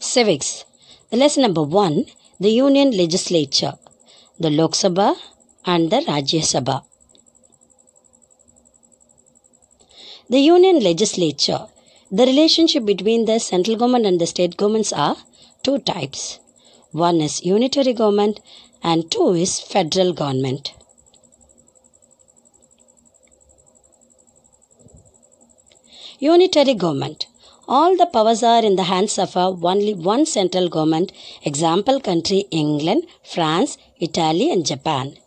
Civics. Lesson number 1. The Union Legislature, the Lok Sabha and the Rajya Sabha. The Union Legislature. The relationship between the central government and the state governments are two types. One is unitary government and two is federal government. Unitary government. All the powers are in the hands of only one central government, example country England, France, Italy and Japan.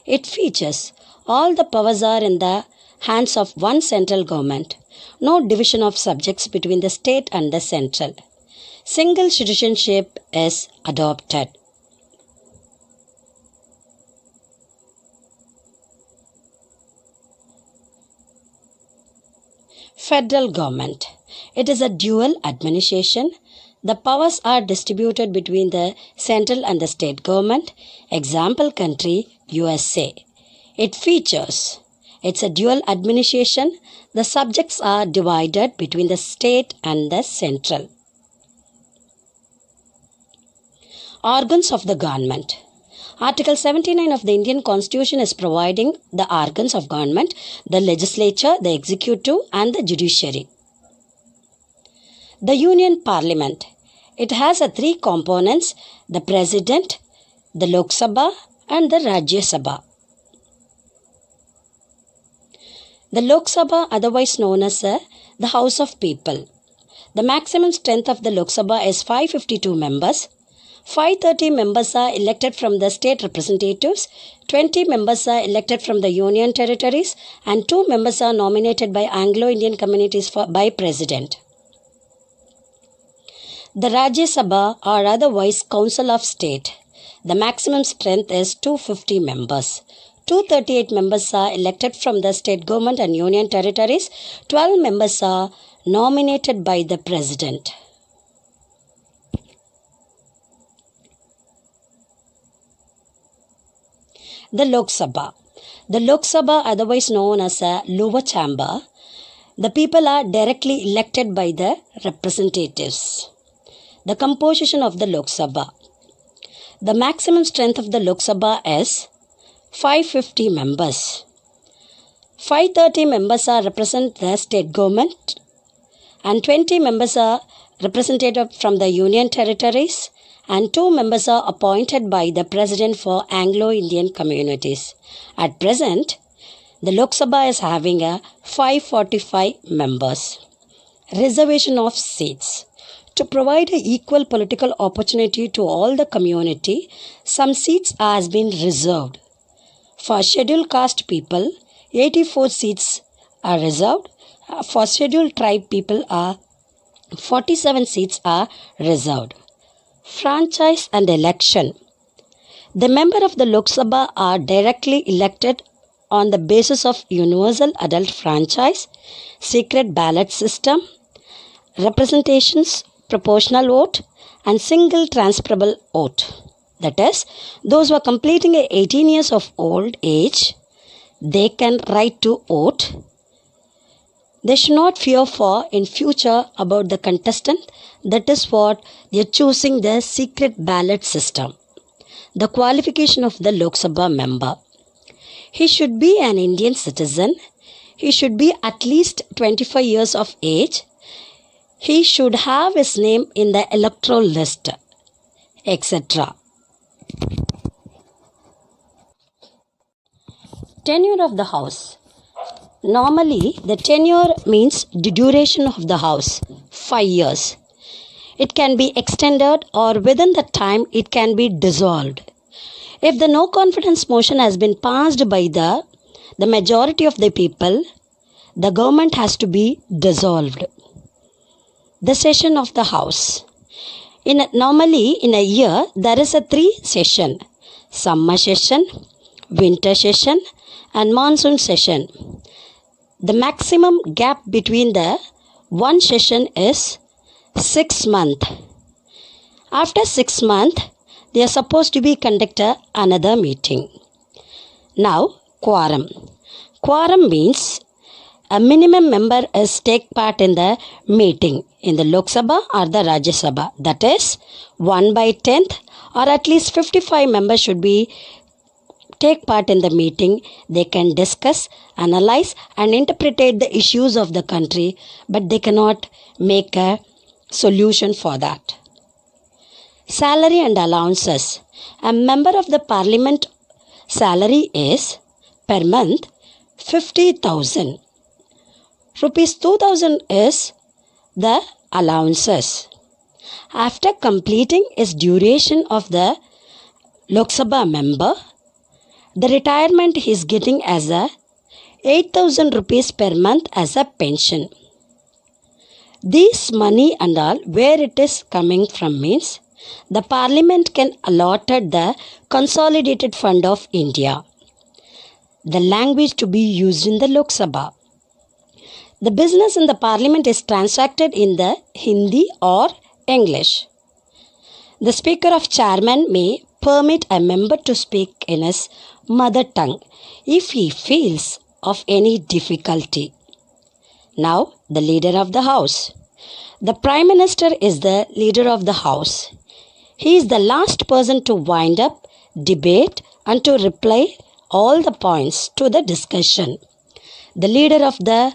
It features all the powers are in the hands of one central government. No division of subjects between the state and the central. Single citizenship is adopted. Federal government. It is a dual administration. The powers are distributed between the central and the state government. Example country USA. It features. It's a dual administration. The subjects are divided between the state and the central. Organs of the government. Article 79 of the Indian Constitution is providing the organs of government, the legislature, the executive and the judiciary. The Union Parliament. It has three components, the President, the Lok Sabha and the Rajya Sabha. The Lok Sabha, otherwise known as the House of People. The maximum strength of the Lok Sabha is 552 members. 530 members are elected from the state representatives, 20 members are elected from the union territories and 2 members are nominated by Anglo-Indian communities by President. The Rajya Sabha or otherwise Council of State. The maximum strength is 250 members. 238 members are elected from the state government and union territories. 12 members are nominated by the President. The Lok Sabha. The Lok Sabha, otherwise known as a lower chamber, the people are directly elected by the representatives. The composition of the Lok Sabha. The maximum strength of the Lok Sabha is 550 members. 530 members are represent the state government and 20 members are representative from the union territories and 2 members are appointed by the President for Anglo-Indian communities. At present, the Lok Sabha is having 545 members. Reservation of seats. To provide an equal political opportunity to all the community, some seats has been reserved. For scheduled caste people, 84 seats are reserved. For scheduled tribe people, 47 seats are reserved. Franchise and election. The member of the Lok Sabha are directly elected on the basis of universal adult franchise, secret ballot system, representations, proportional vote and single transferable vote. That is, those who are completing 18 years of old age, they can right to vote. They should not fear for in future about the contestant. That is what they are choosing the secret ballot system. The qualification of the Lok Sabha member. He should be an Indian citizen. He should be at least 25 years of age. He should have his name in the electoral list, etc. Tenure of the House. Normally, the tenure means the duration of the House, 5 years. It can be extended or within the time it can be dissolved. If the no confidence motion has been passed by the majority of the people, the government has to be dissolved. The session of the House. Normally in a year there is 3 sessions: summer session, winter session and monsoon session. The maximum gap between the one session is 6 months. After 6 months, they are supposed to be conducted another meeting. Now, quorum. Quorum means a minimum member is take part in the meeting in the Lok Sabha or the Rajya Sabha. That is 1/10th or at least 55 members should be take part in the meeting. They can discuss, analyze and interpret the issues of the country, but they cannot make a solution for that. Salary and allowances. A member of the parliament salary is per month 50,000. Rupees 2,000 is the allowances. After completing its duration of the Lok Sabha member, the retirement he is getting as a 8,000 rupees per month as a pension. This money and all, where it is coming from means, the parliament can allot the consolidated fund of India. The language to be used in the Lok Sabha. The business in the parliament is transacted in the Hindi or English. The speaker of chairman may permit a member to speak in his mother tongue if he feels of any difficulty. Now, the leader of the house. The prime minister is the leader of the house. He is the last person to wind up, debate and to reply all the points to the discussion. The leader of the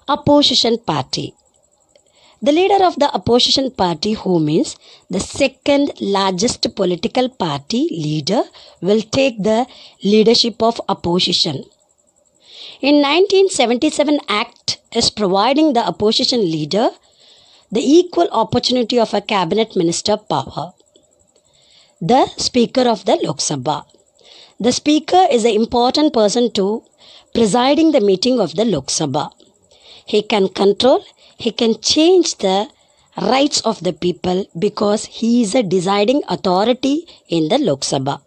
opposition party. The leader of the opposition party, who means the second largest political party leader, will take the leadership of opposition. In 1977 Act is providing the opposition leader the equal opportunity of a cabinet minister power. The Speaker of the Lok Sabha. The Speaker is an important person to presiding the meeting of the Lok Sabha. He can control, he can change the rights of the people because he is a deciding authority in the Lok Sabha.